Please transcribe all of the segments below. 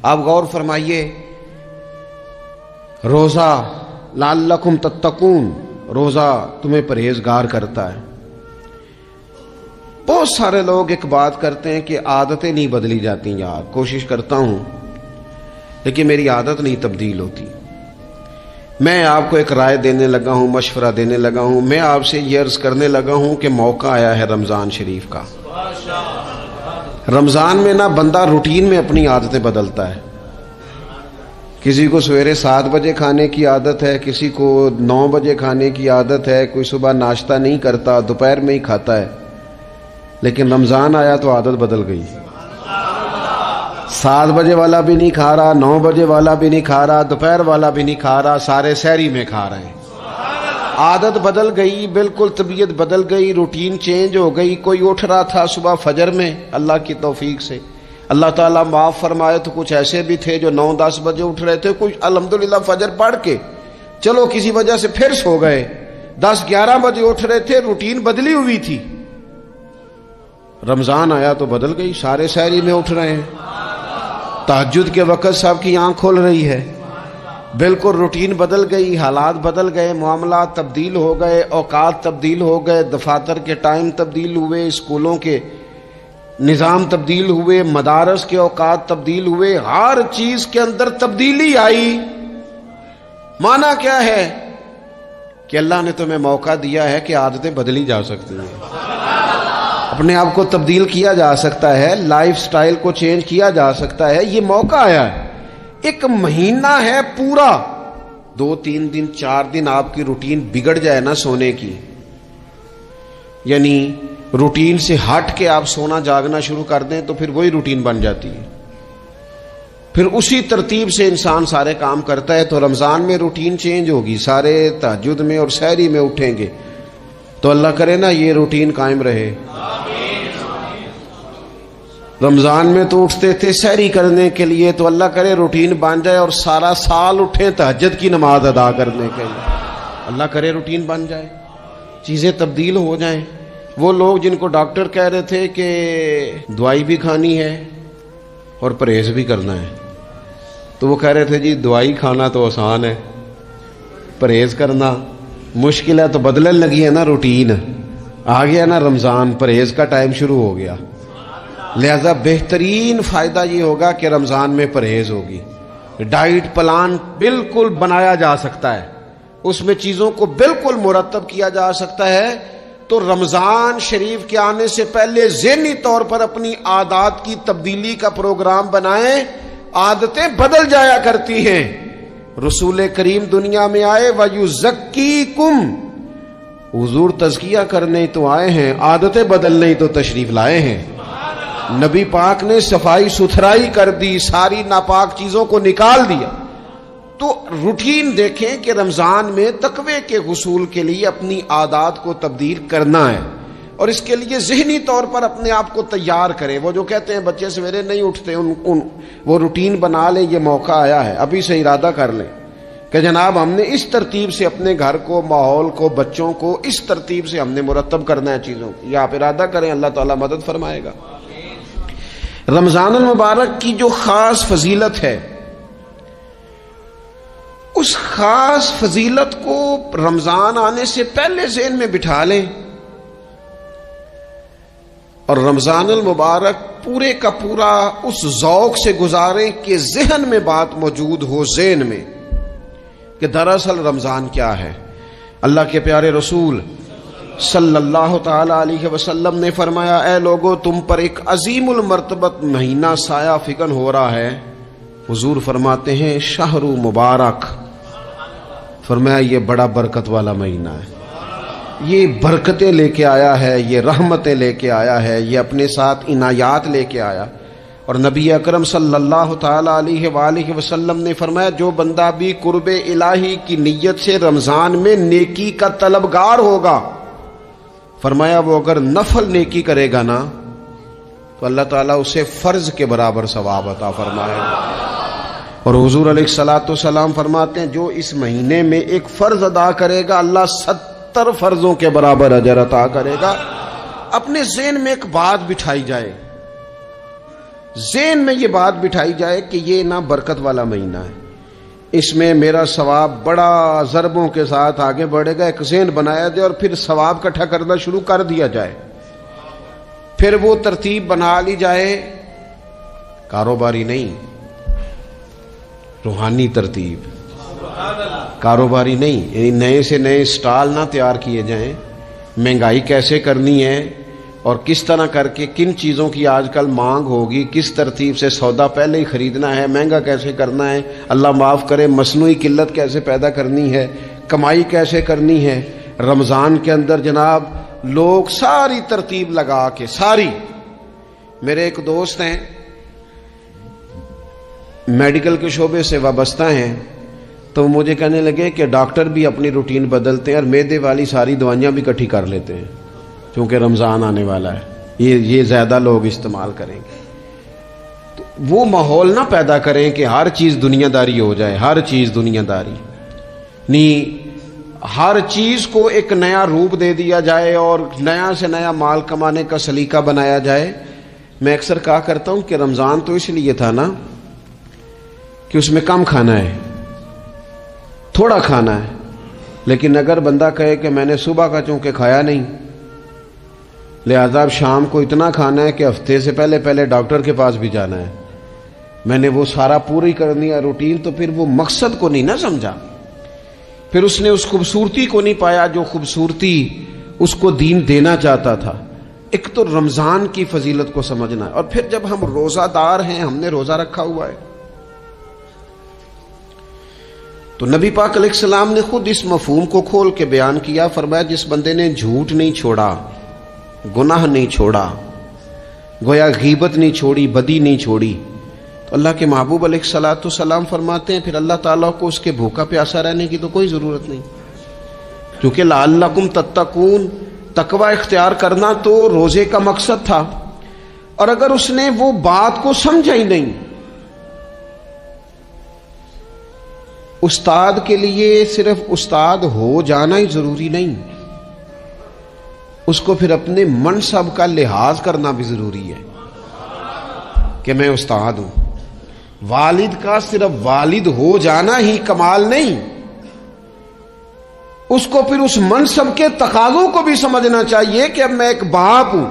آپ غور فرمائیے، روزہ لعلکم تتقون، روزہ تمہیں پرہیزگار کرتا ہے۔ بہت سارے لوگ ایک بات کرتے ہیں کہ عادتیں نہیں بدلی جاتی، یار کوشش کرتا ہوں لیکن میری عادت نہیں تبدیل ہوتی۔ میں آپ کو ایک رائے دینے لگا ہوں، مشورہ دینے لگا ہوں، میں آپ سے یہ عرض کرنے لگا ہوں کہ موقع آیا ہے رمضان شریف کا۔ رمضان میں نہ بندہ روٹین میں اپنی عادتیں بدلتا ہے۔ کسی کو سویرے 7 بجے کھانے کی عادت ہے، کسی کو 9 بجے کھانے کی عادت ہے، کوئی صبح ناشتہ نہیں کرتا، دوپہر میں ہی کھاتا ہے۔ لیکن رمضان آیا تو عادت بدل گئی، 7 بجے والا بھی نہیں کھا رہا، 9 بجے والا بھی نہیں کھا رہا، دوپہر والا بھی نہیں کھا رہا، سارے سحری میں کھا رہے ہیں۔ عادت بدل گئی، بالکل طبیعت بدل گئی، روٹین چینج ہو گئی۔ کوئی اٹھ رہا تھا صبح فجر میں، اللہ کی توفیق سے اللہ تعالیٰ معاف فرمائے تو کچھ ایسے بھی تھے جو 9-10 بجے اٹھ رہے تھے، کچھ الحمدللہ فجر پڑھ کے چلو کسی وجہ سے پھر سو گئے، 10-11 بجے اٹھ رہے تھے، روٹین بدلی ہوئی تھی۔ رمضان آیا تو بدل گئی، سارے سحری میں اٹھ رہے ہیں، تہجد کے وقت سب کی آنکھ کھل رہی ہے، بالکل روٹین بدل گئی، حالات بدل گئے، معاملات تبدیل ہو گئے، اوقات تبدیل ہو گئے، دفاتر کے ٹائم تبدیل ہوئے، اسکولوں کے نظام تبدیل ہوئے، مدارس کے اوقات تبدیل ہوئے، ہر چیز کے اندر تبدیلی آئی۔ معنی کیا ہے کہ اللہ نے تمہیں موقع دیا ہے کہ عادتیں بدلی جا سکتی ہیں، اپنے آپ کو تبدیل کیا جا سکتا ہے، لائف سٹائل کو چینج کیا جا سکتا ہے۔ یہ موقع آیا ہے، ایک مہینہ ہے پورا، 2-3 دن 4 دن آپ کی روٹین بگڑ جائے نا سونے کی، یعنی روٹین سے ہٹ کے آپ سونا جاگنا شروع کر دیں تو پھر وہی روٹین بن جاتی ہے، پھر اسی ترتیب سے انسان سارے کام کرتا ہے۔ تو رمضان میں روٹین چینج ہوگی، سارے تہجد میں اور سحری میں اٹھیں گے، تو اللہ کرے نا یہ روٹین قائم رہے۔ رمضان میں تو اٹھتے تھے سحری کرنے کے لیے، تو اللہ کرے روٹین بن جائے اور سارا سال اٹھیں تہجد کی نماز ادا کرنے کے لیے، اللہ کرے روٹین بن جائے، چیزیں تبدیل ہو جائیں۔ وہ لوگ جن کو ڈاکٹر کہہ رہے تھے کہ دوائی بھی کھانی ہے اور پرہیز بھی کرنا ہے، تو وہ کہہ رہے تھے جی دوائی کھانا تو آسان ہے، پرہیز کرنا مشکل ہے، تو بدلنے لگی ہے نا روٹین، آ گیا نا رمضان، پرہیز کا ٹائم شروع ہو گیا۔ لہذا بہترین فائدہ یہ ہوگا کہ رمضان میں پرہیز ہوگی، ڈائٹ پلان بالکل بنایا جا سکتا ہے، اس میں چیزوں کو بالکل مرتب کیا جا سکتا ہے۔ تو رمضان شریف کے آنے سے پہلے ذہنی طور پر اپنی عادات کی تبدیلی کا پروگرام بنائیں، عادتیں بدل جایا کرتی ہیں۔ رسول کریم دنیا میں آئے وَيُزَكِّيكُمْ، حضور تزکیہ کرنے تو آئے ہیں، عادتیں بدلنے تو تشریف لائے ہیں۔ نبی پاک نے صفائی ستھرائی کر دی، ساری ناپاک چیزوں کو نکال دیا۔ تو روٹین دیکھیں کہ رمضان میں تقوی کے حصول کے لیے اپنی عادات کو تبدیل کرنا ہے، اور اس کے لیے ذہنی طور پر اپنے آپ کو تیار کریں۔ وہ جو کہتے ہیں بچے سویرے نہیں اٹھتے، وہ روٹین بنا لیں، یہ موقع آیا ہے، ابھی سے ارادہ کر لیں کہ جناب ہم نے اس ترتیب سے اپنے گھر کو، ماحول کو، بچوں کو اس ترتیب سے ہم نے مرتب کرنا ہے چیزوں کو۔ یہ آپ ارادہ کریں، اللہ تعالیٰ مدد فرمائے گا۔ رمضان المبارک کی جو خاص فضیلت ہے، اس خاص فضیلت کو رمضان آنے سے پہلے ذہن میں بٹھا لیں، اور رمضان المبارک پورے کا پورا اس ذوق سے گزاریں کہ ذہن میں بات موجود ہو، ذہن میں کہ دراصل رمضان کیا ہے۔ اللہ کے پیارے رسول صلی اللہ تعالی علیہ وسلم نے فرمایا، اے لوگو تم پر ایک عظیم المرتبت مہینہ سایہ فکن ہو رہا ہے۔ حضور فرماتے ہیں شہر مبارک، فرمایا یہ بڑا برکت والا مہینہ ہے، یہ برکتیں لے کے آیا ہے، یہ رحمتیں لے کے آیا ہے، یہ اپنے ساتھ عنایات لے کے آیا۔ اور نبی اکرم صلی اللہ تعالی علیہ وآلہ وسلم نے فرمایا جو بندہ بھی قرب الہی کی نیت سے رمضان میں نیکی کا طلبگار ہوگا، فرمایا وہ اگر نفل نیکی کرے گا نا تو اللہ تعالیٰ اسے فرض کے برابر ثواب عطا فرمائے گا۔ اور حضور علیہ الصلوۃ والسلام فرماتے ہیں جو اس مہینے میں ایک فرض ادا کرے گا اللہ 70 فرضوں کے برابر اجر عطا کرے گا۔ اپنے ذہن میں ایک بات بٹھائی جائے، ذہن میں یہ بات بٹھائی جائے کہ یہ نہ برکت والا مہینہ ہے، اس میں میرا ثواب بڑا ضربوں کے ساتھ آگے بڑھے گا، ایک ذہن بنایا جائے اور پھر ثواب اکٹھا کرنا شروع کر دیا جائے، پھر وہ ترتیب بنا لی جائے، کاروباری نہیں، روحانی ترتیب، کاروباری نہیں، یعنی نئے سے نئے سٹال نہ تیار کیے جائیں، مہنگائی کیسے کرنی ہے اور کس طرح کر کے کن چیزوں کی آج کل مانگ ہوگی، کس ترتیب سے سودا پہلے ہی خریدنا ہے، مہنگا کیسے کرنا ہے، اللہ معاف کرے مصنوعی قلت کیسے پیدا کرنی ہے، کمائی کیسے کرنی ہے۔ رمضان کے اندر جناب لوگ ساری ترتیب لگا کے، ساری، میرے ایک دوست ہیں میڈیکل کے شعبے سے وابستہ ہیں، تو وہ مجھے کہنے لگے کہ ڈاکٹر بھی اپنی روٹین بدلتے ہیں اور معدے والی ساری دوائیاں بھی اکٹھی کر لیتے ہیں کیونکہ رمضان آنے والا ہے، یہ زیادہ لوگ استعمال کریں گے۔ تو وہ ماحول نہ پیدا کریں کہ ہر چیز دنیا داری ہو جائے، ہر چیز دنیا داری نہیں، ہر چیز کو ایک نیا روپ دے دیا جائے اور نیا سے نیا مال کمانے کا سلیقہ بنایا جائے۔ میں اکثر کہا کرتا ہوں کہ رمضان تو اس لیے تھا نا کہ اس میں کم کھانا ہے، تھوڑا کھانا ہے، لیکن اگر بندہ کہے کہ میں نے صبح کا چونکہ کھایا نہیں لہذا اب شام کو اتنا کھانا ہے کہ ہفتے سے پہلے پہلے ڈاکٹر کے پاس بھی جانا ہے، میں نے وہ سارا پوری کرنی ہے روٹین، تو پھر وہ مقصد کو نہیں نہ سمجھا، پھر اس نے اس خوبصورتی کو نہیں پایا جو خوبصورتی اس کو دین دینا چاہتا تھا۔ ایک تو رمضان کی فضیلت کو سمجھنا ہے، اور پھر جب ہم روزہ دار ہیں، ہم نے روزہ رکھا ہوا ہے، تو نبی پاک علیہ السلام نے خود اس مفہوم کو کھول کے بیان کیا، فرمایا جس بندے نے جھوٹ نہیں چھوڑا، گناہ نہیں چھوڑا، گویا غیبت نہیں چھوڑی، بدی نہیں چھوڑی، تو اللہ کے محبوب علیہ الصلوۃ والسلام فرماتے ہیں پھر اللہ تعالیٰ کو اس کے بھوکا پیاسا رہنے کی تو کوئی ضرورت نہیں، کیونکہ لعلکم تتقون، تقوی اختیار کرنا تو روزے کا مقصد تھا، اور اگر اس نے وہ بات کو سمجھا ہی نہیں، استاد کے لیے صرف استاد ہو جانا ہی ضروری نہیں، اس کو پھر اپنے منصب کا لحاظ کرنا بھی ضروری ہے کہ میں استاد ہوں۔ والد کا صرف والد ہو جانا ہی کمال نہیں، اس کو پھر اس منصب کے تقاضوں کو بھی سمجھنا چاہیے کہ اب میں ایک باپ ہوں،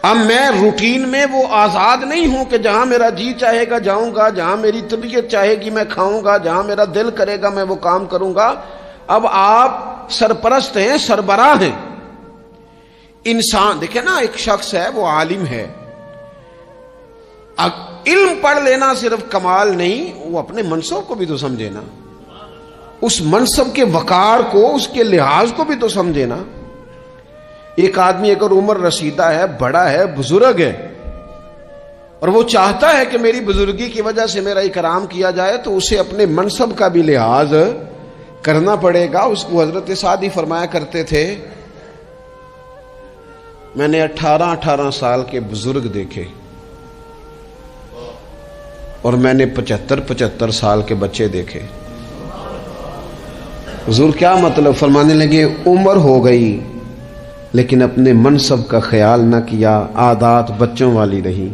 اب میں روٹین میں وہ آزاد نہیں ہوں کہ جہاں میرا جی چاہے گا جاؤں گا، جہاں میری طبیعت چاہے گی میں کھاؤں گا، جہاں میرا دل کرے گا میں وہ کام کروں گا۔ اب آپ سرپرست ہیں، سربراہ ہیں۔ انسان دیکھیں نا، ایک شخص ہے وہ عالم ہے، اب علم پڑھ لینا صرف کمال نہیں، وہ اپنے منصب کو بھی تو سمجھے نا، اس منصب کے وقار کو، اس کے لحاظ کو بھی تو سمجھے نا۔ ایک آدمی اگر عمر رسیدہ ہے، بڑا ہے، بزرگ ہے، اور وہ چاہتا ہے کہ میری بزرگی کی وجہ سے میرا اکرام کیا جائے، تو اسے اپنے منصب کا بھی لحاظ کرنا پڑے گا۔ اس کو حضرت سعدی فرمایا کرتے تھے میں نے 18 سال کے بزرگ دیکھے اور میں نے 75 سال کے بچے دیکھے۔ حضور کیا مطلب؟ فرمانے لگے عمر ہو گئی لیکن اپنے منصب کا خیال نہ کیا، عادات بچوں والی رہی۔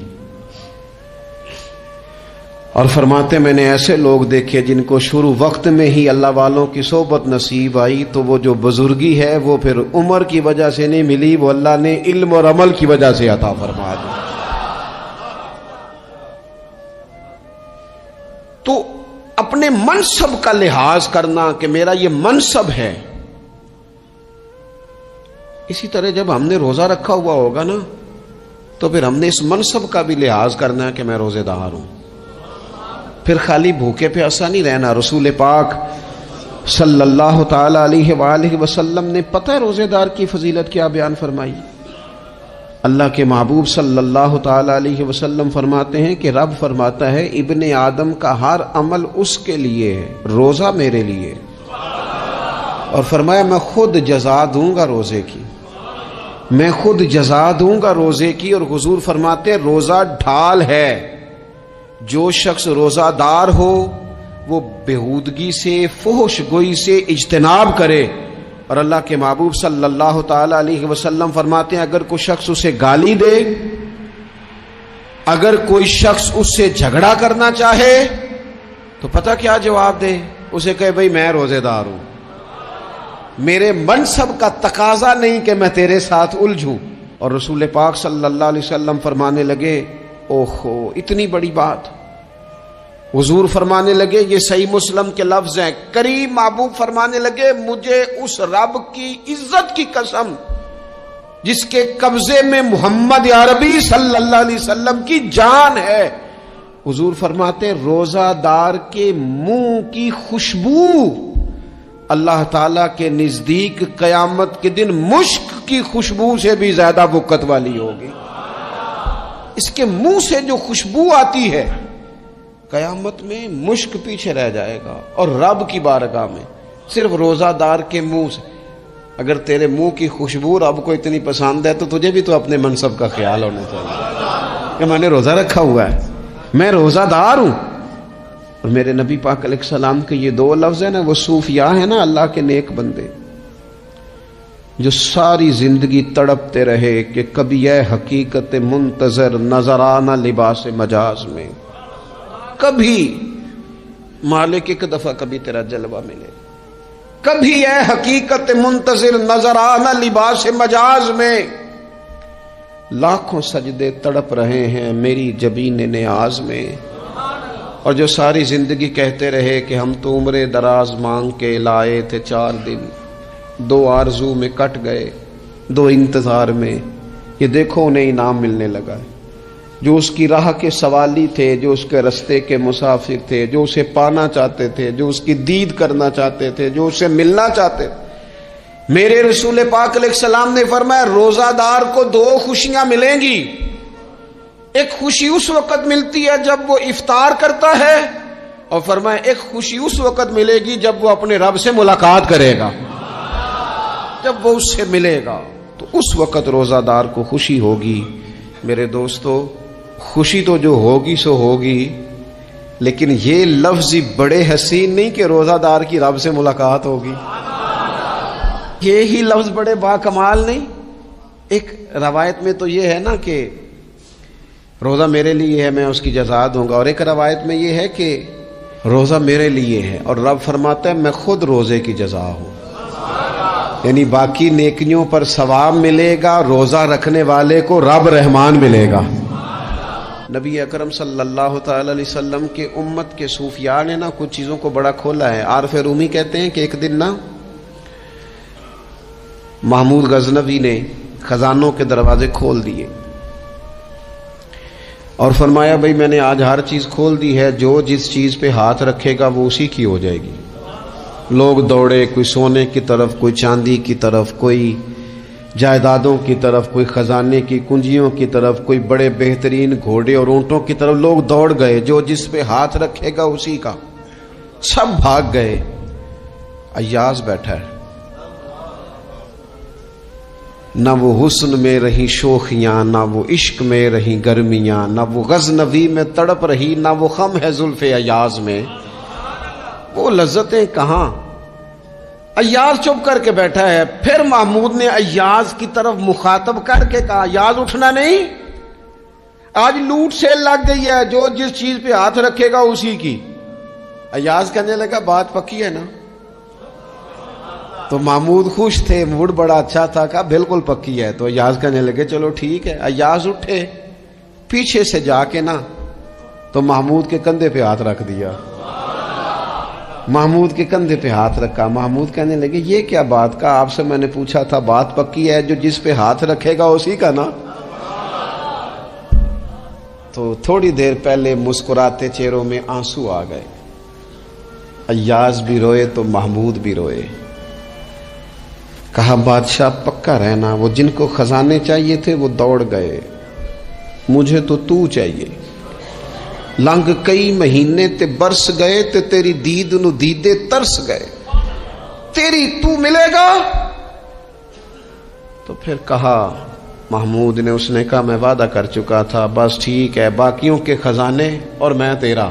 اور فرماتے میں نے ایسے لوگ دیکھے جن کو شروع وقت میں ہی اللہ والوں کی صحبت نصیب آئی، تو وہ جو بزرگی ہے وہ پھر عمر کی وجہ سے نہیں ملی، وہ اللہ نے علم اور عمل کی وجہ سے عطا فرما دی۔ تو اپنے منصب کا لحاظ کرنا کہ میرا یہ منصب ہے۔ اسی طرح جب ہم نے روزہ رکھا ہوا ہوگا نا، تو پھر ہم نے اس منصب کا بھی لحاظ کرنا ہے کہ میں روزے دار ہوں، پھر خالی بھوکے پیاسا نہیں رہنا۔ رسول پاک صلی اللہ تعالی علیہ وآلہ وسلم نے پتہ ہے روزے دار کی فضیلت کیا بیان فرمائی؟ اللہ کے محبوب صلی اللہ تعالی علیہ وسلم فرماتے ہیں کہ رب فرماتا ہے ابن آدم کا ہر عمل اس کے لیے ہے، روزہ میرے لیے، اور فرمایا میں خود جزا دوں گا روزے کی، میں خود جزا دوں گا روزے کی۔ اور حضور فرماتے ہیں روزہ ڈھال ہے، جو شخص روزہ دار ہو وہ بےہودگی سے، فحش گوئی سے اجتناب کرے۔ اور اللہ کے محبوب صلی اللہ تعالی علیہ وسلم فرماتے ہیں اگر کوئی شخص اسے گالی دے، اگر کوئی شخص اس سے جھگڑا کرنا چاہے تو پتہ کیا جواب دے؟ اسے کہے بھئی میں روزے دار ہوں، میرے منصب کا تقاضا نہیں کہ میں تیرے ساتھ الجھوں۔ اور رسول پاک صلی اللہ علیہ وسلم فرمانے لگے اوہو اتنی بڑی بات۔ حضور فرمانے لگے، یہ صحیح مسلم کے لفظ ہیں، کریم محبوب فرمانے لگے مجھے اس رب کی عزت کی قسم جس کے قبضے میں محمد عربی صلی اللہ علیہ وسلم کی جان ہے، حضور فرماتے ہیں روزہ دار کے منہ کی خوشبو اللہ تعالیٰ کے نزدیک قیامت کے دن مشک کی خوشبو سے بھی زیادہ وقت والی ہوگی۔ اس کے منہ سے جو خوشبو آتی ہے قیامت میں مشک پیچھے رہ جائے گا، اور رب کی بارگاہ میں صرف روزہ دار کے منہ سے۔ اگر تیرے منہ کی خوشبو رب کو اتنی پسند ہے تو تجھے بھی تو اپنے منصب کا خیال ہونا چاہیے کہ میں نے روزہ رکھا ہوا ہے، میں روزہ دار ہوں۔ اور میرے نبی پاک علیہ السلام کے یہ دو لفظ ہیں نا، وہ صوفیاء ہیں نا، اللہ کے نیک بندے جو ساری زندگی تڑپتے رہے کہ کبھی اے حقیقت منتظر نظر آنا لباس مجاز میں، کبھی مالک ایک دفعہ کبھی تیرا جلوہ ملے، کبھی اے حقیقت منتظر نظر آنا لباس مجاز میں۔ لاکھوں سجدے تڑپ رہے ہیں میری جبین نیاز میں، اور جو ساری زندگی کہتے رہے کہ ہم تو عمر دراز مانگ کے لائے تھے 4 دن، 2 آرزو میں کٹ گئے، 2 انتظار میں، یہ دیکھو انہیں انعام ملنے لگا ہے۔ جو اس کی راہ کے سوالی تھے، جو اس کے رستے کے مسافر تھے، جو اسے پانا چاہتے تھے، جو اس کی دید کرنا چاہتے تھے، جو اسے ملنا چاہتے تھے، میرے رسول پاک علیہ السلام نے فرمایا روزہ دار کو 2 خوشیاں ملیں گی۔ ایک خوشی اس وقت ملتی ہے جب وہ افطار کرتا ہے، اور فرمایا ایک خوشی اس وقت ملے گی جب وہ اپنے رب سے ملاقات کرے گا، جب وہ اس سے ملے گا تو اس وقت روزہ دار کو خوشی ہوگی۔ میرے دوستو خوشی تو جو ہوگی سو ہوگی، لیکن یہ لفظ بڑے حسین نہیں کہ روزہ دار کی رب سے ملاقات ہوگی، یہی لفظ بڑے باکمال نہیں۔ ایک روایت میں تو یہ ہے نا کہ روزہ میرے لیے ہے میں اس کی جزا دوں گا، اور ایک روایت میں یہ ہے کہ روزہ میرے لیے ہے اور رب فرماتا ہے میں خود روزے کی جزا ہوں، یعنی باقی نیکیوں پر ثواب ملے گا، روزہ رکھنے والے کو رب رحمان ملے گا۔ نبی اکرم صلی اللہ تعالی علیہ وسلم کے امت کے صوفیاء نے نا کچھ چیزوں کو بڑا کھولا ہے۔ عارف رومی کہتے ہیں کہ ایک دن نا محمود غزنوی نے خزانوں کے دروازے کھول دیے اور فرمایا بھئی میں نے آج ہر چیز کھول دی ہے، جو جس چیز پہ ہاتھ رکھے گا وہ اسی کی ہو جائے گی۔ لوگ دوڑے، کوئی سونے کی طرف، کوئی چاندی کی طرف، کوئی جائیدادوں کی طرف، کوئی خزانے کی کنجیوں کی طرف، کوئی بڑے بہترین گھوڑے اور اونٹوں کی طرف، لوگ دوڑ گئے، جو جس پہ ہاتھ رکھے گا اسی کا۔ سب بھاگ گئے، ایاز بیٹھا ہے، نہ وہ حسن میں رہی شوخیاں، نہ وہ عشق میں رہی گرمیاں، نہ وہ غزنوی میں تڑپ رہی، نہ وہ خم ہے زلف ایاز میں، وہ لذتیں کہاں۔ ایاز چپ کر کے بیٹھا ہے۔ پھر محمود نے ایاز کی طرف مخاطب کر کے کہا ایاز اٹھنا نہیں، آج لوٹ سیل لگ گئی ہے، جو جس چیز پہ ہاتھ رکھے گا اسی کی۔ ایاز کہنے لگا بات پکی ہے نا؟ تو محمود خوش تھے، موڈ بڑا اچھا تھا، کہا بالکل پکی ہے۔ تو ایاز کہنے لگے چلو ٹھیک ہے۔ ایاز اٹھے، پیچھے سے جا کے نا تو محمود کے کندھے پہ ہاتھ رکھ دیا، محمود کے کندھے پہ ہاتھ رکھا۔ محمود کہنے لگے یہ کیا بات کا، آپ سے میں نے پوچھا تھا بات پکی ہے، جو جس پہ ہاتھ رکھے گا اسی کا نا۔ تو تھوڑی دیر پہلے مسکراتے چہروں میں آنسو آ گئے، ایاز بھی روئے تو محمود بھی روئے۔ کہا بادشاہ پکا رہنا، وہ جن کو خزانے چاہیے تھے وہ دوڑ گئے، مجھے تو چاہیے۔ لنگ کئی مہینے تے برس گئے تے تیری دید نو دیدے ترس گئے، تیری تو ملے گا۔ تو پھر کہا محمود نے، اس نے کہا میں وعدہ کر چکا تھا، بس ٹھیک ہے، باقیوں کے خزانے اور میں تیرا،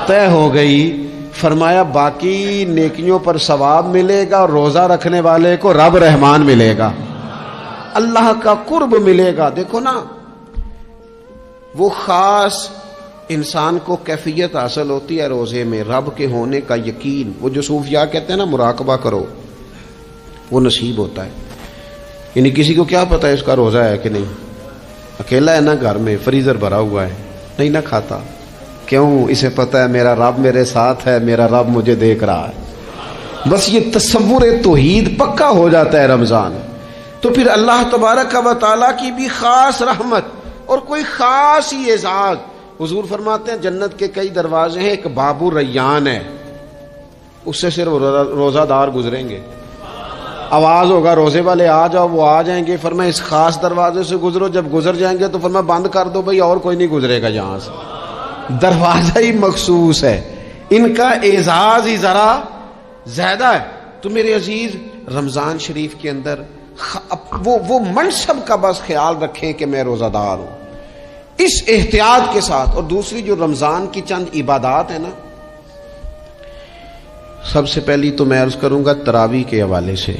طے ہو گئی۔ فرمایا باقی نیکیوں پر ثواب ملے گا، اور روزہ رکھنے والے کو رب رحمان ملے گا، اللہ کا قرب ملے گا۔ دیکھو نا وہ خاص انسان کو کیفیت حاصل ہوتی ہے روزے میں، رب کے ہونے کا یقین. وہ جو صوفیاء کہتے ہیں نا مراقبہ کرو، وہ نصیب ہوتا ہے. یعنی کسی کو کیا پتا ہے اس کا روزہ ہے کہ نہیں، اکیلا ہے نا گھر میں، فریزر بھرا ہوا ہے، نہیں نہ کھاتا. کیوں؟ اسے پتا ہے میرا رب میرے ساتھ ہے، میرا رب مجھے دیکھ رہا ہے. بس یہ تصور توحید پکا ہو جاتا ہے رمضان. تو پھر اللہ تبارک و تعالیٰ کی بھی خاص رحمت اور کوئی خاص ہی اعزاز. حضور فرماتے ہیں جنت کے کئی دروازے ہیں، ایک باب الریان ہے، اس سے صرف روزہ دار گزریں گے. آواز ہوگا روزے والے آ جاؤ، وہ آ جائیں گے. فرمایا اس خاص دروازے سے گزرو. جب گزر جائیں گے تو فرمایا بند کر دو بھائی، اور کوئی نہیں گزرے گا یہاں سے. دروازہ ہی مخصوص ہے، ان کا اعزاز ہی ذرا زیادہ ہے. تو میرے عزیز رمضان شریف کے اندر وہ منصب کا بس خیال رکھیں کہ میں روزہ دار ہوں، اس احتیاط کے ساتھ. اور دوسری جو رمضان کی چند عبادات ہیں نا، سب سے پہلی تو میں عرض کروں گا تراویح کے حوالے سے.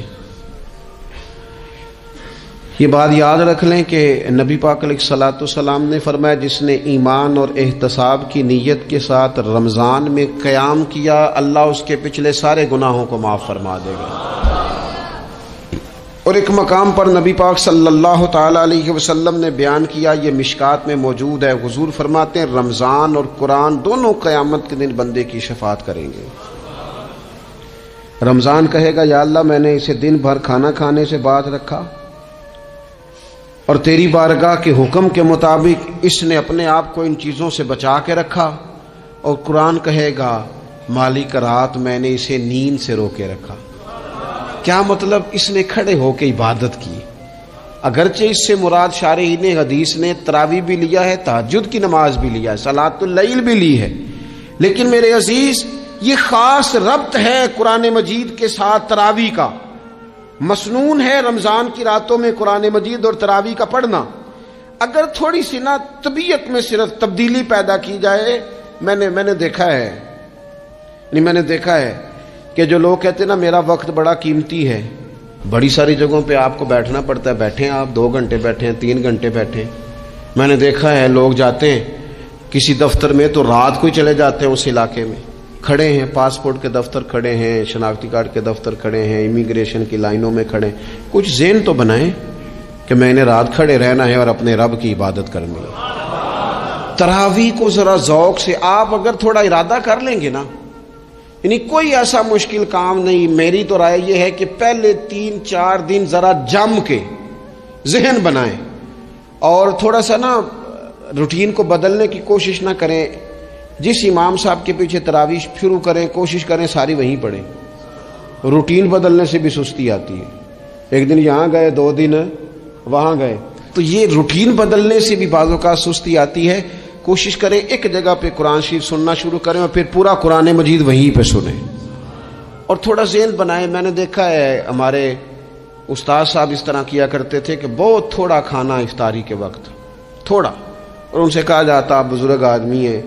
یہ بات یاد رکھ لیں کہ نبی پاک علیہ الصلوۃ والسلام نے فرمایا جس نے ایمان اور احتساب کی نیت کے ساتھ رمضان میں قیام کیا، اللہ اس کے پچھلے سارے گناہوں کو معاف فرما دے گا. اور ایک مقام پر نبی پاک صلی اللہ تعالی علیہ وسلم نے بیان کیا، یہ مشکات میں موجود ہے. حضور فرماتے ہیں رمضان اور قرآن دونوں قیامت کے دن بندے کی شفاعت کریں گے. رمضان کہے گا یا اللہ میں نے اسے دن بھر کھانا کھانے سے باز رکھا اور تیری بارگاہ کے حکم کے مطابق اس نے اپنے آپ کو ان چیزوں سے بچا کے رکھا. اور قرآن کہے گا مالک رات میں نے اسے نیند سے روکے رکھا. کیا مطلب؟ اس نے کھڑے ہو کے عبادت کی. اگرچہ اس سے مراد شارحین حدیث نے تراویح بھی لیا ہے، تہجد کی نماز بھی لیا ہے، صلاۃ اللیل بھی لی ہے، لیکن میرے عزیز یہ خاص ربط ہے قرآن مجید کے ساتھ تراویح کا. مسنون ہے رمضان کی راتوں میں قرآن مجید اور تراویح کا پڑھنا. اگر تھوڑی سی نا طبیعت میں صرف تبدیلی پیدا کی جائے. میں نے دیکھا ہے کہ جو لوگ کہتے ہیں نا میرا وقت بڑا قیمتی ہے، بڑی ساری جگہوں پہ آپ کو بیٹھنا پڑتا ہے، بیٹھیں آپ 2 گھنٹے بیٹھیں، 3 گھنٹے بیٹھیں. میں نے دیکھا ہے لوگ جاتے ہیں کسی دفتر میں تو رات کو ہی چلے جاتے ہیں اس علاقے میں، کھڑے ہیں، پاسپورٹ کے دفتر کھڑے ہیں، شناختی کارڈ کے دفتر کھڑے ہیں، امیگریشن کی لائنوں میں کھڑے ہیں. کچھ ذہن تو بنائیں کہ میں نے رات کھڑے رہنا ہے اور اپنے رب کی عبادت کرنی ہے. تراویح کو ذرا ذوق سے آپ اگر تھوڑا ارادہ کر لیں گے نا، یعنی کوئی ایسا مشکل کام نہیں. میری تو رائے یہ ہے کہ پہلے 3-4 دن ذرا جم کے ذہن بنائیں اور تھوڑا سا نا روٹین کو بدلنے کی کوشش نہ کریں. جس امام صاحب کے پیچھے تراویح شروع کریں کوشش کریں ساری وہیں پڑھیں. روٹین بدلنے سے بھی سستی آتی ہے. ایک دن یہاں گئے، 2 دن وہاں گئے، تو یہ روٹین بدلنے سے بھی بعض اوقات سستی آتی ہے. کوشش کریں ایک جگہ پہ قرآن شریف سننا شروع کریں اور پھر پورا قرآن مجید وہیں پہ سنیں اور تھوڑا ذہن بنائیں. میں نے دیکھا ہے ہمارے استاد صاحب اس طرح کیا کرتے تھے کہ بہت تھوڑا کھانا افطاری کے وقت، تھوڑا، اور ان سے کہا جاتا آپ بزرگ آدمی ہیں،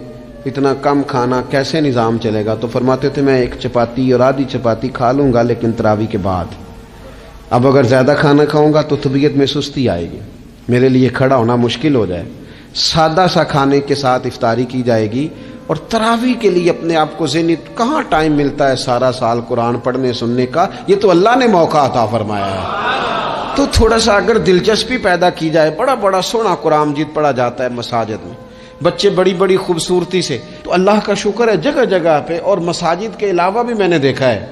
اتنا کم کھانا کیسے نظام چلے گا؟ تو فرماتے تھے میں 1 چپاتی اور آدھی چپاتی کھا لوں گا لیکن تراویح کے بعد. اب اگر زیادہ کھانا کھاؤں گا تو طبیعت میں سستی آئے گی، میرے لیے کھڑا ہونا مشکل ہو جائے. سادہ سا کھانے کے ساتھ افطاری کی جائے گی. اور تراویح کے لیے اپنے آپ کو ذہنی کہاں ٹائم ملتا ہے سارا سال قرآن پڑھنے سننے کا؟ یہ تو اللہ نے موقع عطا فرمایا ہے. تو تھوڑا سا اگر دلچسپی پیدا کی جائے، بڑا سونا قرآن مجید پڑھا جاتا ہے مساجد میں، بچے بڑی خوبصورتی سے. تو اللہ کا شکر ہے جگہ جگہ پہ. اور مساجد کے علاوہ بھی میں نے دیکھا ہے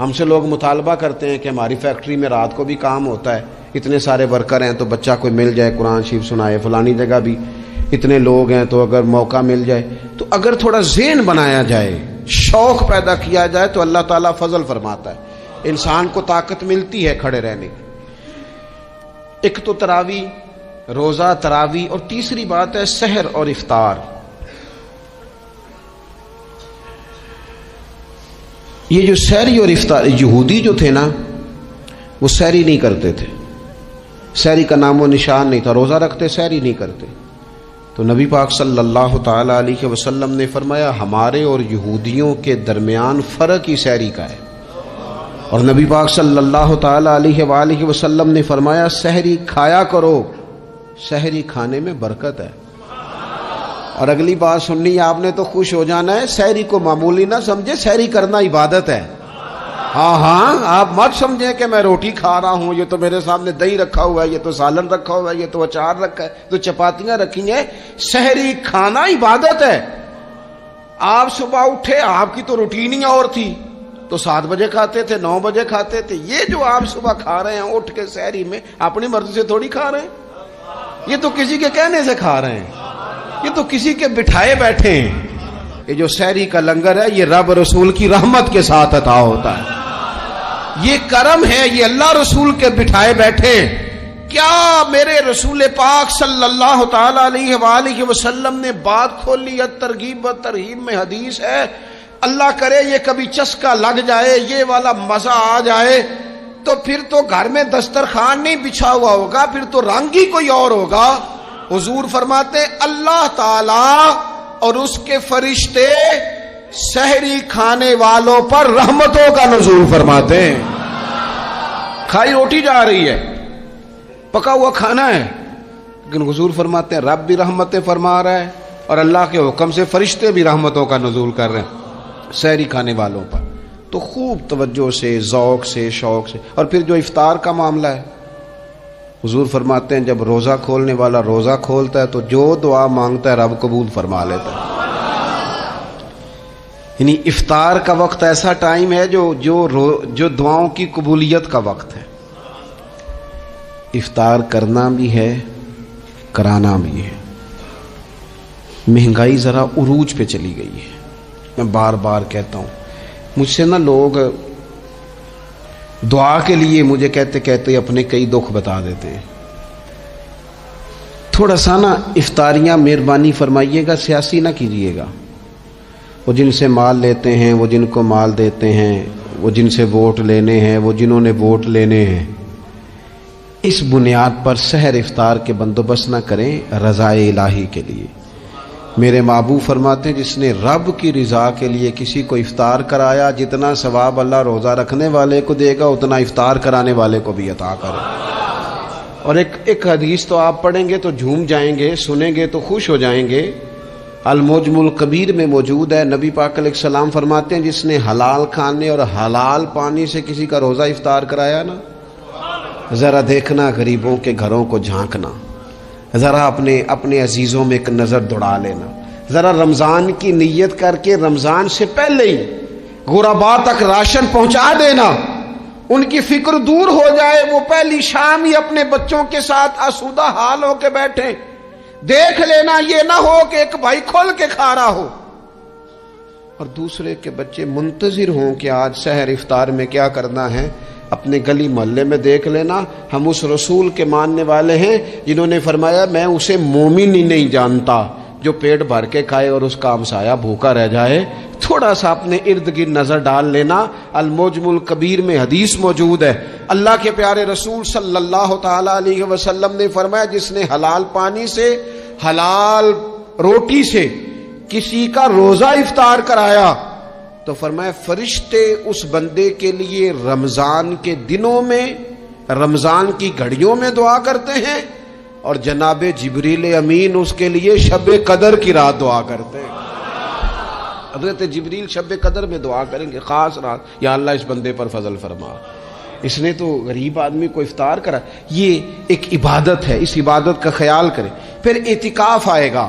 ہم سے لوگ مطالبہ کرتے ہیں کہ ہماری فیکٹری میں رات کو بھی کام ہوتا ہے، اتنے سارے ورکر ہیں تو بچہ کوئی مل جائے قرآن شریف سنائے، فلانی جگہ بھی اتنے لوگ ہیں تو اگر موقع مل جائے. تو اگر تھوڑا ذہن بنایا جائے، شوق پیدا کیا جائے تو اللہ تعالیٰ فضل فرماتا ہے، انسان کو طاقت ملتی ہے کھڑے رہنے کی. ایک تو تراویح، روزہ، تراویح، اور تیسری بات ہے سحر اور افطار. یہ جو سحری اور افطار، یہودی جو تھے نا وہ سحری نہیں کرتے تھے، سحری کا نام و نشان نہیں تھا، روزہ رکھتے سحری نہیں کرتے. تو نبی پاک صلی اللہ تعالی علیہ وسلم نے فرمایا ہمارے اور یہودیوں کے درمیان فرق ہی سحری کا ہے. اور نبی پاک صلی اللہ تعالی علیہ وآلہ وسلم نے فرمایا سحری کھایا کرو، سحری کھانے میں برکت ہے. اور اگلی بات سننی آپ نے تو خوش ہو جانا ہے، سحری کو معمولی نہ سمجھے، سحری کرنا عبادت ہے۔ ہاں آپ مت سمجھیں کہ میں روٹی کھا رہا ہوں، یہ تو میرے سامنے دہی رکھا ہوا ہے، یہ تو سالن رکھا ہوا ہے، یہ تو اچار رکھا ہے، تو چپاتیاں رکھی ہیں۔ سحری کھانا عبادت ہے۔ آپ صبح اٹھے، آپ کی تو روٹین ہی اور تھی، تو 7 بجے کھاتے تھے، 9 بجے کھاتے تھے۔ یہ جو آپ صبح کھا رہے ہیں اٹھ کے سحری میں، اپنی مرضی سے تھوڑی کھا رہے ہیں، یہ تو کسی کے کہنے سے کھا رہے ہیں، یہ تو کسی کے بٹھائے بیٹھے ہیں۔ یہ جو سحری کا لنگر ہے، یہ رب رسول کی رحمت کے ساتھ عطا ہوتا ہے، یہ کرم ہے، یہ اللہ رسول کے بٹھائے بیٹھے۔ کیا میرے رسول پاک صلی اللہ تعالی علیہ وآلہ وسلم نے بات کھولی ہے، ترغیب و ترہیب میں حدیث ہے، اللہ کرے یہ کبھی چسکا لگ جائے، یہ والا مزہ آ جائے، تو پھر تو گھر میں دسترخوان نہیں بچھا ہوا ہوگا، پھر تو رنگ ہی کوئی اور ہوگا۔ حضور فرماتے ہیں اللہ تعالی اور اس کے فرشتے سحری کھانے والوں پر رحمتوں کا نزول فرماتے ہیں۔ کھائی روٹی جا رہی ہے، پکا ہوا کھانا ہے، لیکن حضور فرماتے ہیں رب بھی رحمتیں فرما رہا ہے اور اللہ کے حکم سے فرشتے بھی رحمتوں کا نزول کر رہے ہیں سحری کھانے والوں پر۔ تو خوب توجہ سے، ذوق سے، شوق سے۔ اور پھر جو افطار کا معاملہ ہے، حضور فرماتے ہیں جب روزہ کھولنے والا روزہ کھولتا ہے تو جو دعا مانگتا ہے رب قبول فرما لیتا ہے۔ یعنی افطار کا وقت ایسا ٹائم ہے جو دعاؤں کی قبولیت کا وقت ہے۔ افطار کرنا بھی ہے، کرانا بھی ہے۔ مہنگائی ذرا عروج پہ چلی گئی ہے، میں بار بار کہتا ہوں، مجھ سے نا لوگ دعا کے لیے مجھے کہتے کہتے اپنے کئی دکھ بتا دیتے ہیں۔ تھوڑا سا نا افطاریاں مہربانی فرمائیے گا سیاسی نہ کیجیے گا۔ وہ جن سے مال لیتے ہیں، وہ جن کو مال دیتے ہیں، وہ جن سے ووٹ لینے ہیں، وہ جنہوں نے ووٹ لینے ہیں، اس بنیاد پر سحر افطار کے بندوبست نہ کریں رضا الہی کے لیے۔ میرے محبوب فرماتے ہیں جس نے رب کی رضا کے لیے کسی کو افطار کرایا، جتنا ثواب اللہ روزہ رکھنے والے کو دے گا اتنا افطار کرانے والے کو بھی عطا کرے۔ اور ایک حدیث تو آپ پڑھیں گے تو جھوم جائیں گے، سنیں گے تو خوش ہو جائیں گے، المعجم الکبیر میں موجود ہے۔ نبی پاک علیہ السلام فرماتے ہیں جس نے حلال کھانے اور حلال پانی سے کسی کا روزہ افطار کرایا نا، ذرا دیکھنا غریبوں کے گھروں کو جھانکنا، ذرا اپنے عزیزوں میں ایک نظر دوڑا لینا، ذرا رمضان کی نیت کر کے رمضان سے پہلے ہی غرباء تک راشن پہنچا دینا، ان کی فکر دور ہو جائے، وہ پہلی شام ہی اپنے بچوں کے ساتھ آسودہ حال ہو کے بیٹھیں۔ دیکھ لینا یہ نہ ہو کہ ایک بھائی کھول کے کھا رہا ہو اور دوسرے کے بچے منتظر ہوں کہ آج سحر افطار میں کیا کرنا ہے۔ اپنے گلی محلے میں دیکھ لینا، ہم اس رسول کے ماننے والے ہیں جنہوں نے فرمایا میں اسے مومن ہی نہیں جانتا جو پیٹ بھر کے کھائے اور اس کا ہمسایہ بھوکا رہ جائے۔ تھوڑا سا اپنے ارد گرد نظر ڈال لینا۔ المعجم الکبیر میں حدیث موجود ہے، اللہ کے پیارے رسول صلی اللہ تعالی علیہ وسلم نے فرمایا جس نے حلال پانی سے، حلال روٹی سے کسی کا روزہ افطار کرایا تو فرمایا فرشتے اس بندے کے لیے رمضان کے دنوں میں، رمضان کی گھڑیوں میں دعا کرتے ہیں، اور جناب جبریل امین اس کے لیے شب قدر کی رات دعا کرتے ہیں۔ حضرت جبریل شب قدر میں دعا کریں گے، خاص رات، یا اللہ اس بندے پر فضل فرما، اس نے تو غریب آدمی کو افطار کرا۔ یہ ایک عبادت ہے، اس عبادت کا خیال کریں۔ پھر اعتکاف آئے گا،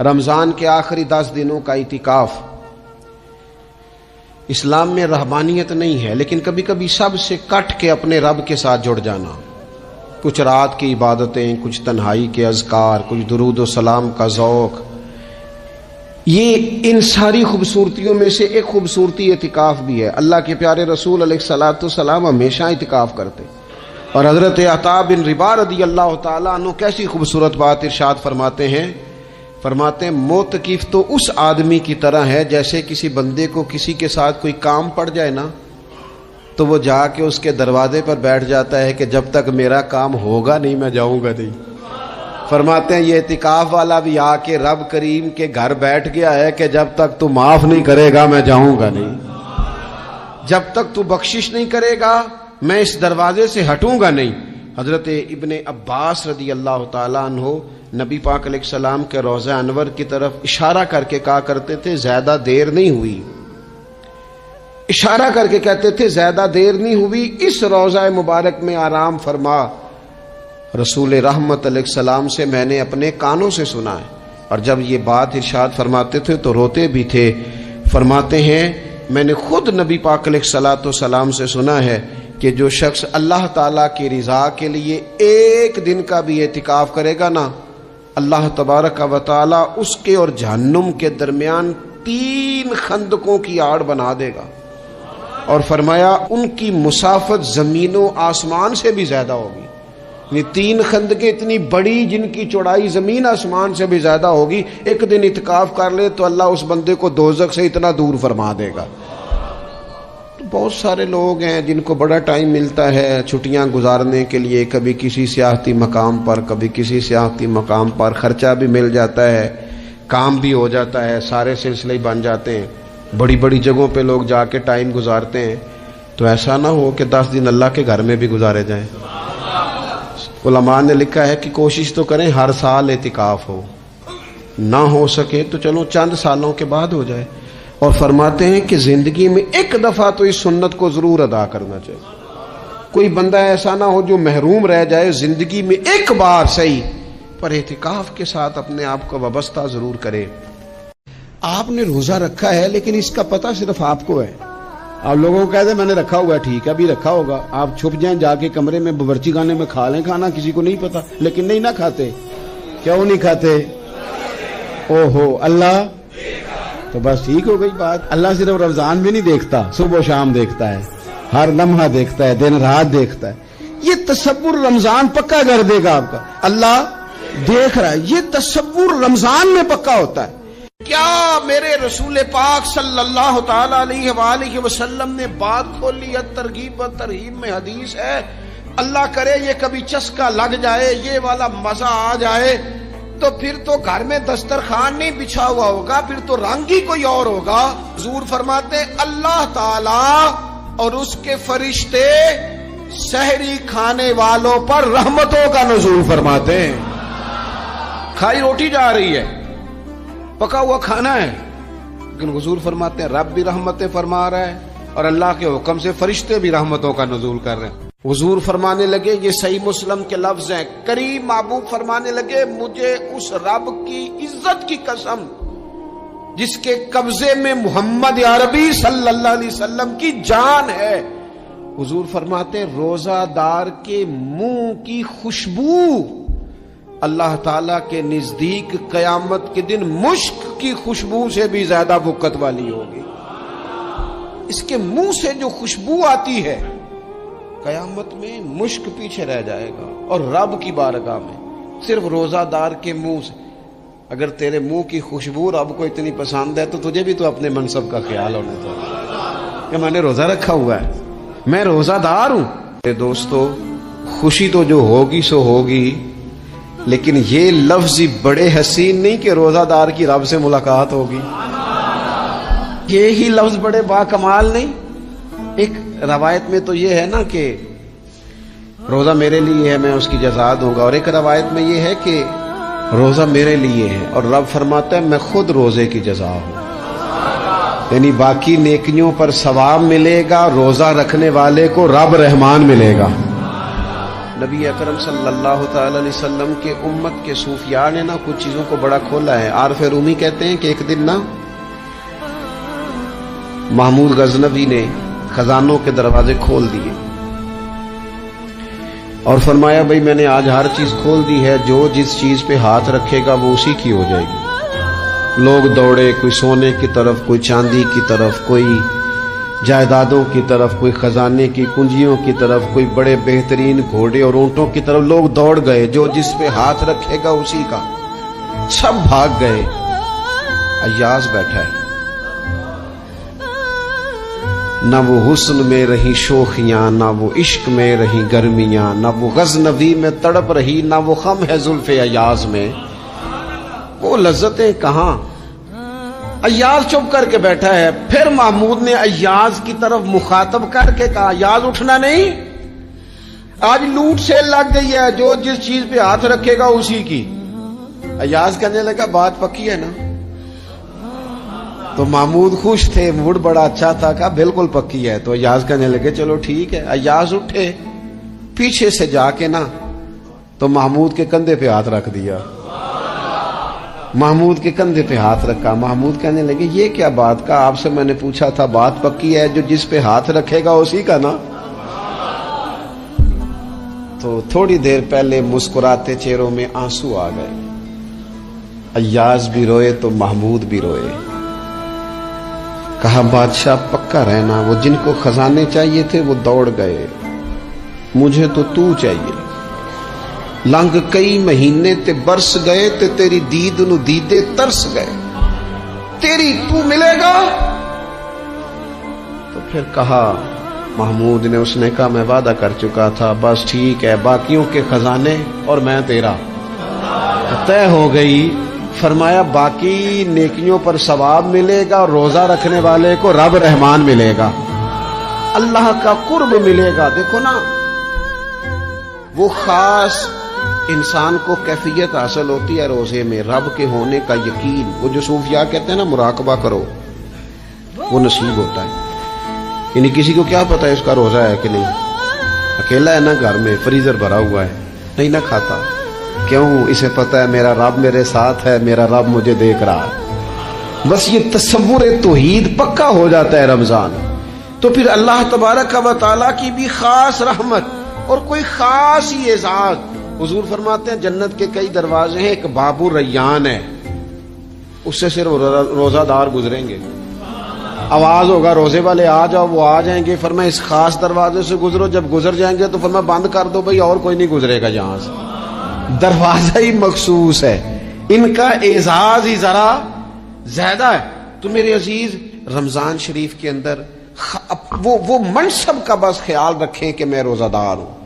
رمضان کے آخری 10 دنوں کا اعتکاف۔ اسلام میں رہبانیت نہیں ہے، لیکن کبھی کبھی سب سے کٹ کے اپنے رب کے ساتھ جڑ جانا، کچھ رات کی عبادتیں، کچھ تنہائی کے اذکار، کچھ درود و سلام کا ذوق، یہ ان ساری خوبصورتیوں میں سے ایک خوبصورتی اعتکاف بھی ہے۔ اللہ کے پیارے رسول علیہ الصلوۃ والسلام ہمیشہ اعتکاف کرتے، اور حضرت عطا بن رباح رضی اللہ تعالیٰ عنہ کیسی خوبصورت بات ارشاد فرماتے ہیں، فرماتے ہیں معتکف تو اس آدمی کی طرح ہے جیسے کسی بندے کو کسی کے ساتھ کوئی کام پڑ جائے نا تو وہ جا کے اس کے دروازے پر بیٹھ جاتا ہے کہ جب تک میرا کام ہوگا نہیں میں جاؤں گا نہیں۔ فرماتے ہیں یہ اعتکاف والا بھی آ کے رب کریم کے گھر بیٹھ گیا ہے کہ جب تک تو معاف نہیں کرے گا میں جاؤں گا نہیں، جب تک تو بخشش نہیں کرے گا میں اس دروازے سے ہٹوں گا نہیں۔ حضرت ابن عباس رضی اللہ تعالیٰ عنہ نبی پاک علیہ السلام کے روضہ انور کی طرف اشارہ کر کے کہا کرتے تھے زیادہ دیر نہیں ہوئی، اشارہ کر کے کہتے تھے زیادہ دیر نہیں ہوئی، اس روضہ مبارک میں آرام فرما۔ رسول رحمت علیہ السلام سے میں نے اپنے کانوں سے سنا ہے، اور جب یہ بات ارشاد فرماتے تھے تو روتے بھی تھے۔ فرماتے ہیں میں نے خود نبی پاک علیہ السلام سے سنا ہے کہ جو شخص اللہ تعالیٰ کی رضا کے لیے ایک دن کا بھی اعتکاف کرے گا نا، اللہ تبارک و تعالیٰ اس کے اور جہنم کے درمیان 3 خندقوں کی آڑ بنا دے گا، اور فرمایا ان کی مسافت زمین و آسمان سے بھی زیادہ ہوگی۔ یہ 3 خندقیں اتنی بڑی جن کی چوڑائی زمین آسمان سے بھی زیادہ ہوگی، ایک دن اعتکاف کر لے تو اللہ اس بندے کو دوزخ سے اتنا دور فرما دے گا۔ بہت سارے لوگ ہیں جن کو بڑا ٹائم ملتا ہے چھٹیاں گزارنے کے لیے، کبھی کسی سیاحتی مقام پر، کبھی کسی سیاحتی مقام پر، خرچہ بھی مل جاتا ہے، کام بھی ہو جاتا ہے، سارے سلسلے بن جاتے ہیں، بڑی بڑی جگہوں پہ لوگ جا کے ٹائم گزارتے ہیں۔ تو ایسا نہ ہو کہ 10 دن اللہ کے گھر میں بھی گزارے جائیں۔ علماء نے لکھا ہے کہ کوشش تو کریں ہر سال اعتکاف ہو، نہ ہو سکے تو چلو چند سالوں کے بعد ہو جائے۔ اور فرماتے ہیں کہ زندگی میں ایک دفعہ تو اس سنت کو ضرور ادا کرنا چاہیے۔ کوئی بندہ ایسا نہ ہو جو محروم رہ جائے، زندگی میں ایک بار صحیح پر اعتکاف کے ساتھ اپنے آپ کو وابستہ ضرور کرے۔ آپ نے روزہ رکھا ہے لیکن اس کا پتہ صرف آپ کو ہے۔ آپ لوگوں کو کہہ دیں میں نے رکھا ہوا ہے، ٹھیک ہے ابھی رکھا ہوگا، آپ چھپ جائیں جا کے کمرے میں باورچی خانے میں کھا لیں کھانا، کسی کو نہیں پتا، لیکن نہیں نہ کھاتے۔ کیوں نہیں کھاتے؟ او ہو اللہ، تو بس ٹھیک ہو گئی بات۔ اللہ صرف رمضان میں نہیں دیکھتا، صبح و شام دیکھتا ہے، ہر لمحہ دیکھتا ہے، دن رات دیکھتا ہے۔ یہ تصور رمضان پکا کر دے گا آپ کا، اللہ دیکھ رہا ہے، یہ تصور رمضان میں پکا ہوتا ہے۔ کیا میرے رسول پاک صلی اللہ تعالی علیہ وآلہ وسلم نے بات کھولی ہے، ترغیب و ترہیب میں حدیث ہے، اللہ کرے یہ کبھی چسکا لگ جائے، یہ والا مزہ آ جائے تو پھر تو گھر میں دسترخوان نہیں بچھا ہوا ہوگا، پھر تو رنگ ہی کوئی اور ہوگا۔ حضور فرماتے اللہ تعالی اور اس کے فرشتے سحری کھانے والوں پر رحمتوں کا نزول فرماتے ہیں۔ کھائی روٹی جا رہی ہے، پکا ہوا کھانا ہے، لیکن حضور فرماتے ہیں رب بھی رحمتیں فرما رہا ہے اور اللہ کے حکم سے فرشتے بھی رحمتوں کا نزول کر رہے ہیں۔ حضور فرمانے لگے، یہ صحیح مسلم کے لفظ ہیں، کریم محبوب فرمانے لگے مجھے اس رب کی عزت کی قسم جس کے قبضے میں محمد عربی صلی اللہ علیہ وسلم کی جان ہے۔ حضور فرماتے روزہ دار کے منہ کی خوشبو اللہ تعالیٰ کے نزدیک قیامت کے دن مشک کی خوشبو سے بھی زیادہ بکت والی ہوگی۔ اس کے منہ سے جو خوشبو آتی ہے قیامت میں مشک پیچھے رہ جائے گا، اور رب کی بارگاہ میں صرف روزہ دار کے منہ سے، اگر تیرے منہ کی خوشبو رب کو اتنی پسند ہے تو تجھے بھی تو اپنے منصب کا خیال ہونا چاہیے کہ میں نے روزہ رکھا ہوا ہے، میں روزہ دار ہوں۔ میرے دوستو، خوشی تو جو ہوگی سو ہوگی، لیکن یہ لفظ بڑے حسین نہیں کہ روزہ دار کی رب سے ملاقات ہوگی، یہی لفظ بڑے با کمال نہیں۔ ایک روایت میں تو یہ ہے نا کہ روزہ میرے لیے ہے میں اس کی جزا دوں گا، اور ایک روایت میں یہ ہے کہ روزہ میرے لیے ہے اور رب فرماتا ہے میں خود روزے کی جزا ہوں، یعنی باقی نیکیوں پر ثواب ملے گا، روزہ رکھنے والے کو رب رحمان ملے گا۔ نبی اکرم صلی اللہ تعالی علیہ وسلم کے امت کے صوفیاء نے نا کچھ چیزوں کو بڑا کھولا ہے۔ عارف رومی کہتے ہیں کہ ایک دن نا محمود غزنوی نے خزانوں کے دروازے کھول دیے اور فرمایا بھئی میں نے آج ہر چیز کھول دی ہے، جو جس چیز پہ ہاتھ رکھے گا وہ اسی کی ہو جائے گی۔ لوگ دوڑے، کوئی سونے کی طرف، کوئی چاندی کی طرف، کوئی جائیدادوں کی طرف، کوئی خزانے کی کنجیوں کی طرف، کوئی بڑے بہترین گھوڑے اور اونٹوں کی طرف، لوگ دوڑ گئے، جو جس پہ ہاتھ رکھے گا اسی کا۔ سب بھاگ گئے، ایاز بیٹھا ہے، نہ وہ حسن میں رہی شوخیاں، نہ وہ عشق میں رہی گرمیاں، نہ وہ غزنوی میں تڑپ رہی، نہ وہ خم ہے زلف ایاز میں، وہ لذتیں کہاں۔ ایاز چپ کر کے بیٹھا ہے۔ پھر محمود نے ایاز کی طرف مخاطب کر کے کہا ایاز اٹھنا نہیں، آج لوٹ سیل لگ گئی ہے، جو جس چیز پہ ہاتھ رکھے گا اسی کی۔ ایاز کہنے لگا بات پکی ہے نا؟ تو محمود خوش تھے، موڈ بڑا اچھا تھا، کہا بالکل پکی ہے۔ تو ایاز کہنے لگے چلو ٹھیک ہے۔ ایاز اٹھے، پیچھے سے جا کے نا تو محمود کے کندھے پہ ہاتھ رکھ دیا، محمود کے کندھے پہ ہاتھ رکھا۔ محمود کہنے لگے یہ کیا بات کا، آپ سے میں نے پوچھا تھا بات پکی ہے، جو جس پہ ہاتھ رکھے گا اسی کا نا۔ تو تھوڑی دیر پہلے مسکراتے چہروں میں آنسو آ گئے، ایاز بھی روئے تو محمود بھی روئے۔ کہا بادشاہ پکا رہنا، وہ جن کو خزانے چاہیے تھے وہ دوڑ گئے، مجھے تو چاہیے۔ لنگ کئی مہینے تے برس گئے تے تیری دید نو دیدے ترس گئے، تیری تو ملے گا؟ تو پھر کہا محمود نے، اس نے کہا میں وعدہ کر چکا تھا، بس ٹھیک ہے، باقیوں کے خزانے اور میں تیرا طے ہو گئی۔ فرمایا باقی نیکیوں پر ثواب ملے گا اور روزہ رکھنے والے کو رب رحمان ملے گا، اللہ کا قرب ملے گا۔ دیکھو نا، وہ خاص انسان کو کیفیت حاصل ہوتی ہے روزے میں، رب کے ہونے کا یقین۔ وہ جو صوفیاء کہتے ہیں نا مراقبہ کرو، وہ نصیب ہوتا ہے۔ یعنی کسی کو کیا پتا ہے اس کا روزہ ہے کہ نہیں، اکیلا ہے نا گھر میں، فریزر بھرا ہوا ہے، نہیں نہ کھاتا، کیوں؟ اسے پتا ہے میرا رب میرے ساتھ ہے، میرا رب مجھے دیکھ رہا ہے۔ بس یہ تصور توحید پکا ہو جاتا ہے رمضان، تو پھر اللہ تبارک و تعالیٰ کی بھی خاص رحمت اور کوئی خاص ہی اعزاز۔ حضور فرماتے ہیں جنت کے کئی دروازے ہیں، ایک باب الریان ہے، اس سے صرف روزہ دار گزریں گے۔ آواز ہوگا روزے والے آ جاؤ، وہ آ جائیں گے، فرمایا اس خاص دروازے سے گزرو، جب گزر جائیں گے تو فرمایا بند کر دو بھائی، اور کوئی نہیں گزرے گا یہاں سے، دروازہ ہی مخصوص ہے، ان کا اعزاز ہی ذرا زیادہ ہے۔ تو میرے عزیز رمضان شریف کے اندر وہ منصب کا بس خیال رکھیں کہ میں روزہ دار ہوں،